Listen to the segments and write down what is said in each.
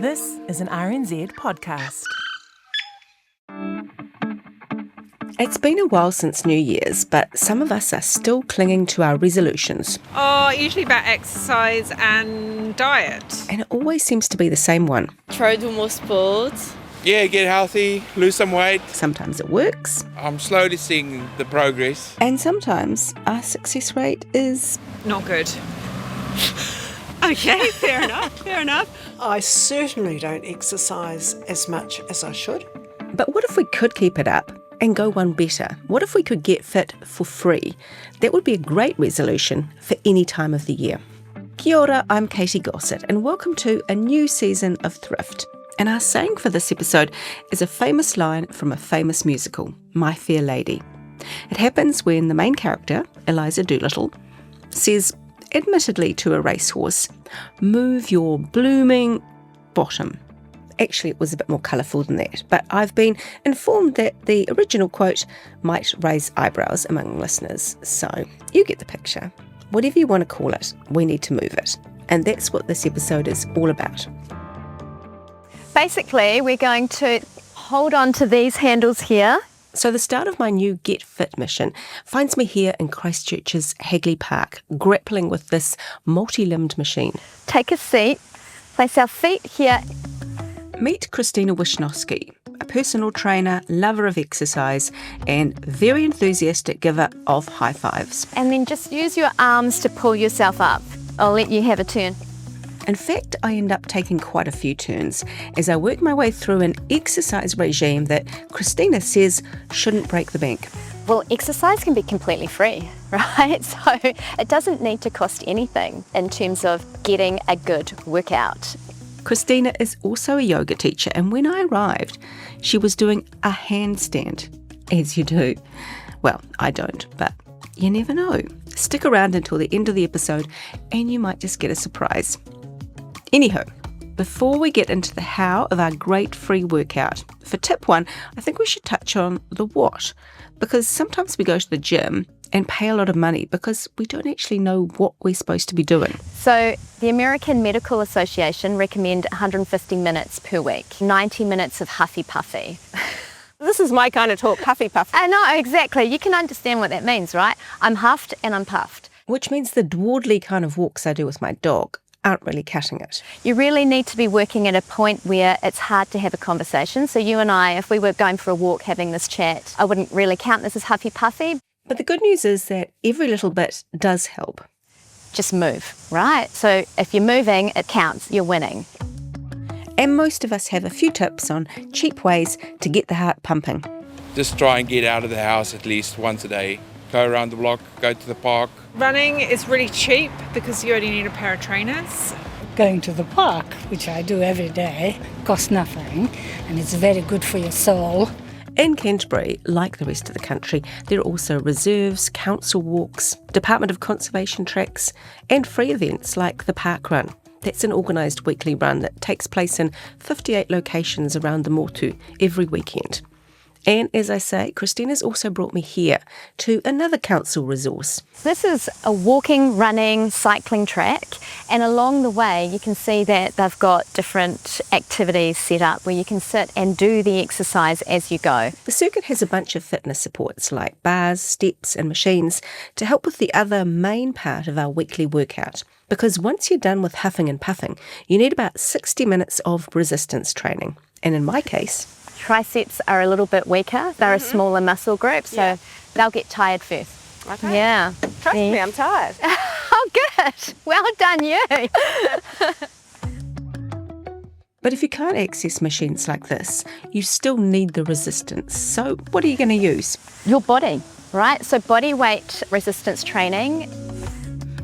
This is an RNZ podcast. It's been a while since New Year's, but some of us are still clinging to our resolutions. Usually about exercise and diet. And it always seems to be the same one. Try to do more sports. Yeah, get healthy, lose some weight. Sometimes it works. I'm slowly seeing the progress. And sometimes our success rate is... Not good. Okay, fair enough. I certainly don't exercise as much as I should. But what if we could keep it up and go one better? What if we could get fit for free? That would be a great resolution for any time of the year. Kia ora, I'm Katie Gossett, and welcome to a new season of Thrift. And our saying for this episode is a famous line from a famous musical, My Fair Lady. It happens when the main character, Eliza Doolittle, says, admittedly to a racehorse, "Move your blooming bottom." Actually, it was a bit more colourful than that, but I've been informed that the original quote might raise eyebrows among listeners, so you get the picture. Whatever you want to call it, we need to move it. And that's what this episode is all about. Basically, we're going to hold on to these handles here. So the start of my new Get Fit mission finds me here in Christchurch's Hagley Park, grappling with this multi-limbed machine. Take a seat, place our feet here. Meet Kristina Wischnowsky, a personal trainer, lover of exercise, and very enthusiastic giver of high fives. And then just use your arms to pull yourself up. I'll let you have a turn. In fact, I end up taking quite a few turns as I work my way through an exercise regime that Kristina says shouldn't break the bank. Well, exercise can be completely free, right? So it doesn't need to cost anything in terms of getting a good workout. Kristina is also a yoga teacher, and when I arrived, she was doing a handstand, as you do. Well, I don't, but you never know. Stick around until the end of the episode and you might just get a surprise. Anyhow, before we get into the how of our great free workout, for tip one, I think we should touch on the what, because sometimes we go to the gym and pay a lot of money because we don't actually know what we're supposed to be doing. So the American Medical Association recommend 150 minutes per week, 90 minutes of huffy-puffy. This is my kind of talk, huffy-puffy. I know, exactly. You can understand what that means, right? I'm huffed and I'm puffed. Which means the dawdly kind of walks I do with my dog aren't really cutting it. You really need to be working at a point where it's hard to have a conversation. So you and I, if we were going for a walk having this chat, I wouldn't really count this as huffy-puffy. But the good news is that every little bit does help. Just move, right? So if you're moving, it counts, you're winning. And most of us have a few tips on cheap ways to get the heart pumping. Just try and get out of the house at least once a day. Go around the block, go to the park. Running is really cheap because you only need a pair of trainers. Going to the park, which I do every day, costs nothing, and it's very good for your soul. In Canterbury, like the rest of the country, there are also reserves, council walks, Department of Conservation tracks, and free events like the Park Run. That's an organised weekly run that takes place in 58 locations around the Motu every weekend. And as I say, Kristina's also brought me here to another council resource. This is a walking, running, cycling track, and along the way you can see that they've got different activities set up where you can sit and do the exercise as you go. The circuit has a bunch of fitness supports like bars, steps and machines to help with the other main part of our weekly workout. Because once you're done with huffing and puffing, you need about 60 minutes of resistance training. And in my case, triceps are a little bit weaker. They're a smaller muscle group, so they'll get tired first. Okay. Yeah. Trust me, I'm tired. Oh, good. Well done, you. but if you can't access machines like this, you still need the resistance. So what are you going to use? Your body, right? So body weight resistance training.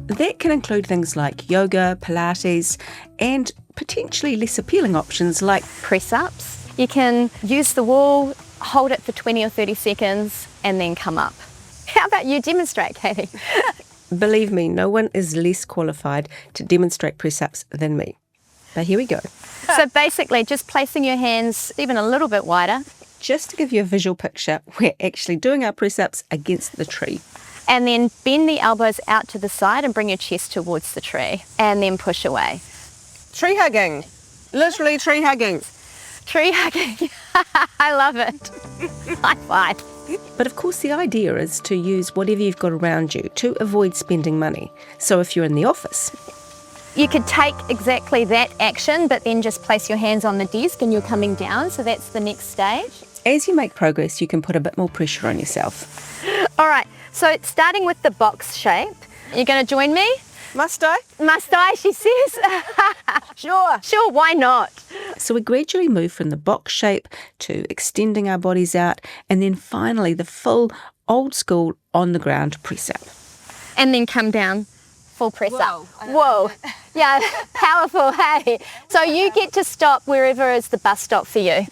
That can include things like yoga, Pilates, and potentially less appealing options like press-ups. You can use the wall, hold it for 20 or 30 seconds, and then come up. How about you demonstrate, Katie? Believe me, no one is less qualified to demonstrate press-ups than me. But here we go. So basically, just placing your hands even a little bit wider. Just to give you a visual picture, we're actually doing our press-ups against the tree. And then bend the elbows out to the side and bring your chest towards the tree. And then push away. Tree hugging. Literally tree hugging. Tree hugging. I love it. High five. But of course the idea is to use whatever you've got around you to avoid spending money. So if you're in the office, You could take exactly that action, but then just place your hands on the desk and you're coming down. So that's the next stage. as you make progress, you can put a bit more pressure on yourself. All right, so starting with the box shape, you're going to join me? Must I? Must I, she says. Sure, why not? So we gradually move from the box shape to extending our bodies out, and then finally the full old school on the ground press up. And then come down, full press up. Whoa, yeah, powerful, hey. So you get to stop wherever is the bus stop for you.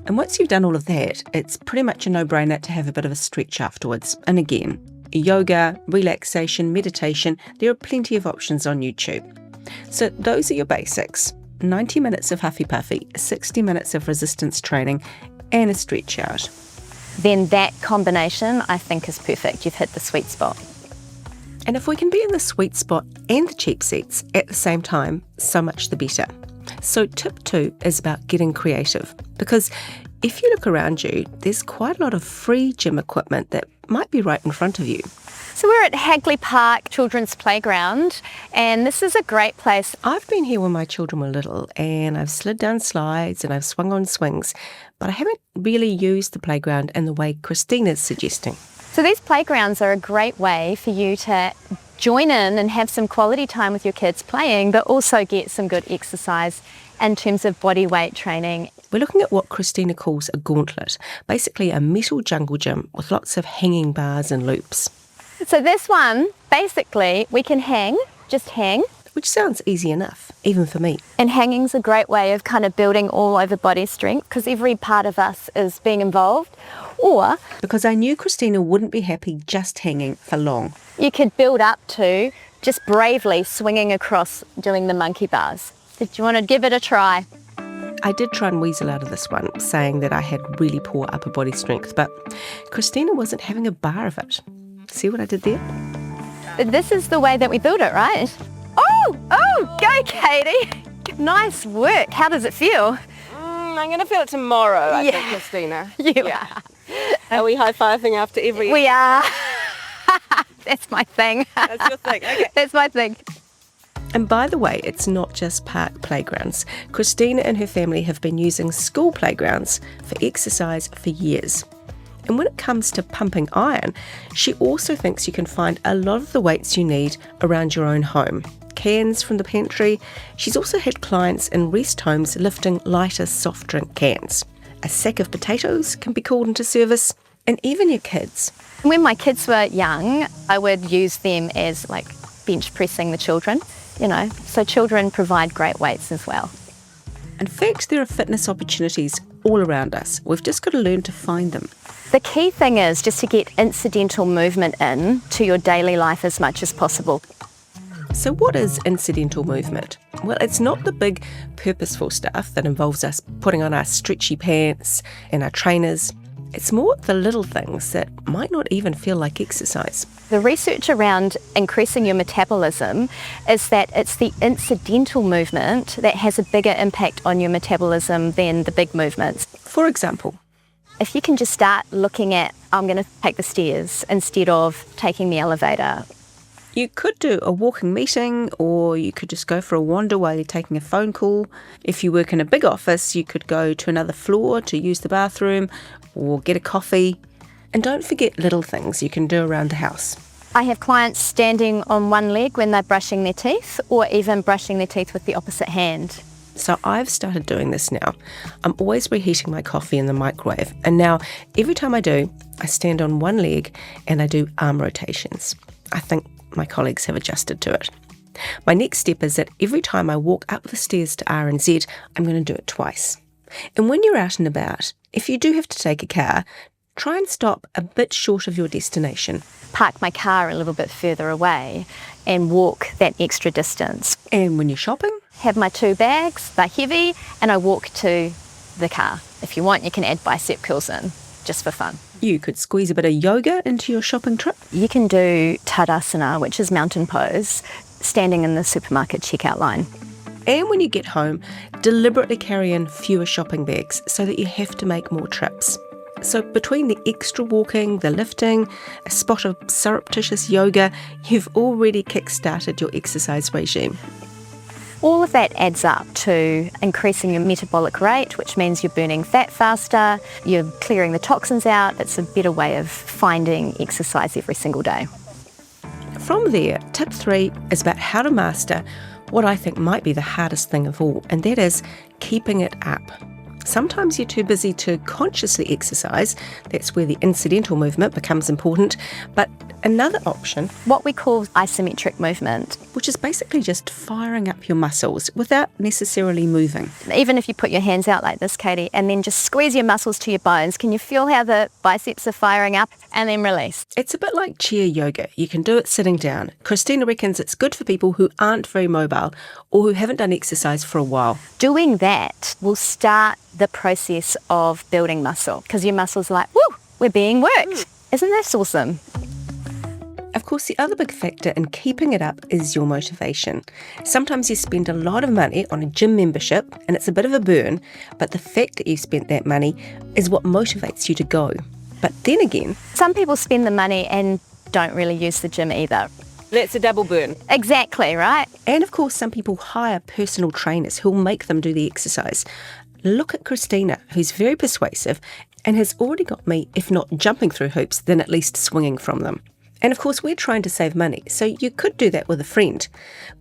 And once you've done all of that, it's pretty much a no-brainer to have a bit of a stretch afterwards. And again, yoga, relaxation, meditation, there are plenty of options on YouTube. So those are your basics. 90 minutes of huffy puffy, 60 minutes of resistance training, and a stretch out. Then that combination, I think, is perfect. You've hit the sweet spot. And if we can be in the sweet spot and the cheap seats at the same time, so much the better. So tip 2 is about getting creative, because if you look around you, there's quite a lot of free gym equipment that might be right in front of you. So we're at Hagley Park Children's Playground, and this is a great place. I've been here when my children were little, and I've slid down slides and I've swung on swings, but I haven't really used the playground in the way Kristina's suggesting. So these playgrounds are a great way for you to join in and have some quality time with your kids playing, but also get some good exercise in terms of body weight training. We're looking at what Kristina calls a gauntlet, basically a metal jungle gym with lots of hanging bars and loops. So this one, basically, we can just hang. Which sounds easy enough, even for me. And hanging's a great way of kind of building all over body strength, because every part of us is being involved. Or Because I knew Kristina wouldn't be happy just hanging for long. you could build up to just bravely swinging across doing the monkey bars. Did you want to give it a try? I did try and weasel out of this one, saying that I had really poor upper body strength, but Kristina wasn't having a bar of it. See what I did there? This is the way that we build it, right? Oh, go Katie. Nice work. How does it feel? I'm going to feel it tomorrow, I Yeah. think, Kristina. You are. Are we high-fiving after every... We are. That's my thing. That's your thing, okay. That's my thing. And by the way, it's not just park playgrounds. Kristina and her family have been using school playgrounds for exercise for years. And when it comes to pumping iron, she also thinks you can find a lot of the weights you need around your own home. Cans from the pantry. She's also had clients in rest homes lifting lighter soft drink cans. A sack of potatoes can be called into service, and even your kids. When my kids were young, I would use them as like bench pressing the children, so children provide great weights as well. In fact, there are fitness opportunities all around us. We've just got to learn to find them. The key thing is just to get incidental movement in to your daily life as much as possible. So what is incidental movement? Well, it's not the big purposeful stuff that involves us putting on our stretchy pants and our trainers. It's more the little things that might not even feel like exercise. The research around increasing your metabolism is that it's the incidental movement that has a bigger impact on your metabolism than the big movements. For example, if you can just start looking at, I'm going to take the stairs instead of taking the elevator. you could do a walking meeting, or you could just go for a wander while you're taking a phone call. If you work in a big office, you could go to another floor to use the bathroom or get a coffee. And don't forget little things you can do around the house. I have clients standing on one leg when they're brushing their teeth, or even brushing their teeth with the opposite hand. So I've started doing this now. I'm always reheating my coffee in the microwave. And now every time I do, I stand on one leg and I do arm rotations. I think my colleagues have adjusted to it. My next step is that every time I walk up the stairs to R&Z, I'm going to do it twice. And when you're out and about, if you do have to take a car, try and stop a bit short of your destination. Park my car a little bit further away and walk that extra distance. And when you're shopping, Have my 2 bags, they're heavy, and I walk to the car. If you want, you can add bicep curls in, just for fun. you could squeeze a bit of yoga into your shopping trip. You can do Tadasana, which is mountain pose, standing in the supermarket checkout line. And when you get home, deliberately carry in fewer shopping bags so that you have to make more trips. So between the extra walking, the lifting, a spot of surreptitious yoga, you've already kick-started your exercise regime. All of that adds up to increasing your metabolic rate, which means you're burning fat faster, you're clearing the toxins out. It's a better way of finding exercise every single day. From there, tip 3 is about how to master what I think might be the hardest thing of all, and that is keeping it up. Sometimes you're too busy to consciously exercise. That's where the incidental movement becomes important. But another option, What we call isometric movement, which is basically just firing up your muscles without necessarily moving. even if you put your hands out like this, Katie, and then just squeeze your muscles to your bones, can you feel how the biceps are firing up and then release? It's a bit like chair yoga. You can do it sitting down. Kristina reckons it's good for people who aren't very mobile or who haven't done exercise for a while. Doing that will start the process of building muscle because your muscles are like, woo, we're being worked. Isn't that awesome? Of course, the other big factor in keeping it up is your motivation. Sometimes you spend a lot of money on a gym membership and it's a bit of a burn, but the fact that you spent that money is what motivates you to go. But then again, Some people spend the money and don't really use the gym either. That's a double burn. Exactly, right? and of course some people hire personal trainers who'll make them do the exercise. Look at Kristina, who's very persuasive and has already got me, if not jumping through hoops, then at least swinging from them. And of course, we're trying to save money, so you could do that with a friend.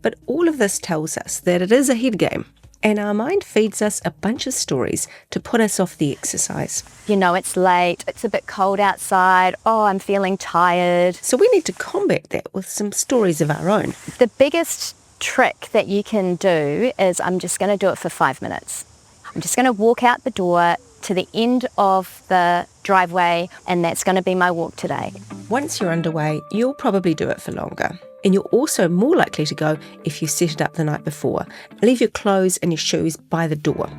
But all of this tells us that it is a head game, and our mind feeds us a bunch of stories to put us off the exercise. You know, it's late, it's a bit cold outside, oh, I'm feeling tired. So we need to combat that with some stories of our own. The biggest trick that you can do is I'm just going to do it for 5 minutes. I'm just going to walk out the door to the end of the driveway, and that's going to be my walk today. Once you're underway, you'll probably do it for longer. And you're also more likely to go if you set it up the night before. Leave your clothes and your shoes by the door.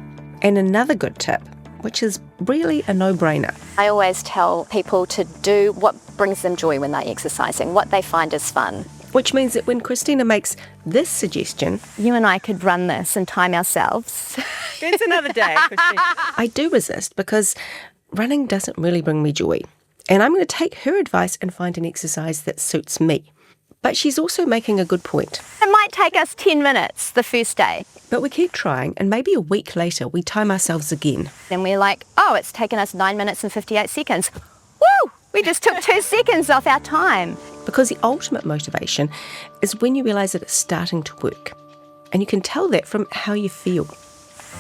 And another good tip, which is really a no-brainer. I always tell people to do what brings them joy when they're exercising, what they find is fun. Which means that when Kristina makes this suggestion, You and I could run this and time ourselves. That's another day, Christine. I do resist because running doesn't really bring me joy. And I'm going to take her advice and find an exercise that suits me. But she's also making a good point. It might take us 10 minutes the first day. But we keep trying, and maybe a week later we time ourselves again. Then we're like, oh, it's taken us 9 minutes and 58 seconds. Woo! We just took 2 seconds off our time. Because the ultimate motivation is when you realise that it's starting to work. And you can tell that from how you feel.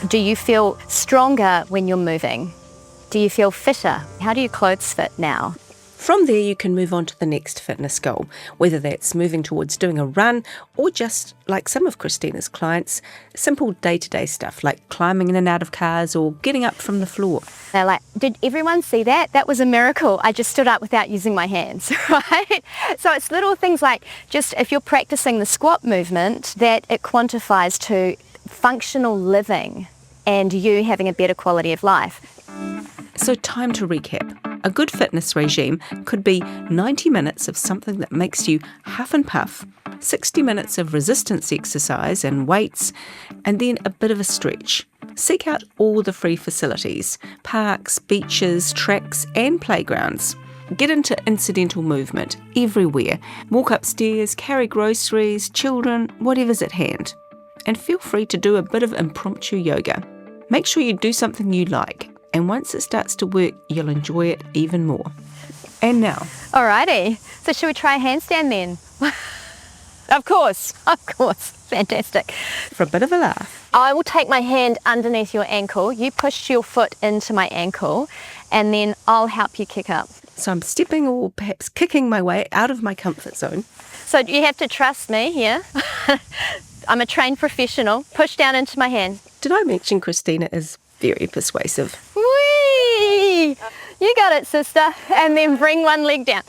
Do you feel stronger when you're moving? Do you feel fitter? How do your clothes fit now? From there, you can move on to the next fitness goal, whether that's moving towards doing a run or just, like some of Kristina's clients, simple day-to-day stuff like climbing in and out of cars or getting up from the floor. They're like, did everyone see that? That was a miracle. I just stood up without using my hands, right? So it's little things like just if you're practicing the squat movement, that it quantifies to functional living and you having a better quality of life. So time to recap. A good fitness regime could be 90 minutes of something that makes you huff and puff, 60 minutes of resistance exercise and weights, and then a bit of a stretch. Seek out all the free facilities, parks, beaches, tracks and playgrounds. Get into incidental movement everywhere. Walk upstairs, carry groceries, children, whatever's at hand. And feel free to do a bit of impromptu yoga. Make sure you do something you like. And once it starts to work, you'll enjoy it even more. And now, Alrighty, so should we try a handstand then? Of course. Of course, fantastic. for a bit of a laugh, I will take my hand underneath your ankle, you push your foot into my ankle, and then I'll help you kick up. so I'm stepping or perhaps kicking my way out of my comfort zone. So you have to trust me here. I'm a trained professional. Push down into my hand. Did I mention Kristina is very persuasive? Whee! You got it, sister. And then bring one leg down.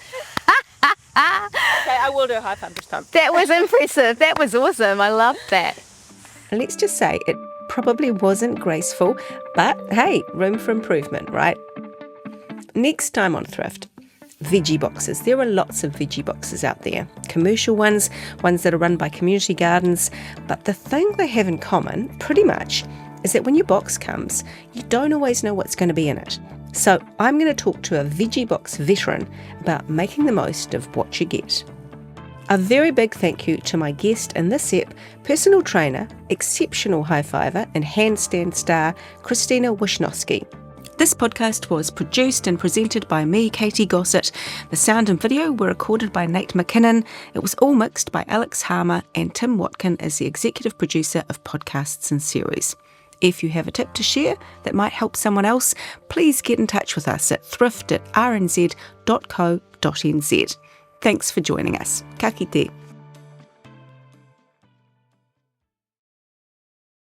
Okay, I will do a high five this time. That was impressive. That was awesome. I loved that. Let's just say it probably wasn't graceful, but hey, room for improvement, right? Next time on Thrift, veggie boxes. There are lots of veggie boxes out there. Commercial ones that are run by community gardens. But the thing they have in common, pretty much, is that when your box comes, you don't always know what's going to be in it. So I'm going to talk to a veggie box veteran about making the most of what you get. A very big thank you to my guest in this ep, personal trainer, exceptional high-fiver and handstand star, Kristina Wischnowsky. This podcast was produced and presented by me, Katie Gossett. The sound and video were recorded by Nate McKinnon. It was all mixed by Alex Harmer, and Tim Watkin is the executive producer of podcasts and series. If you have a tip to share that might help someone else, please get in touch with us at thrift@rnz.co.nz. Thanks for joining us. Ka kite.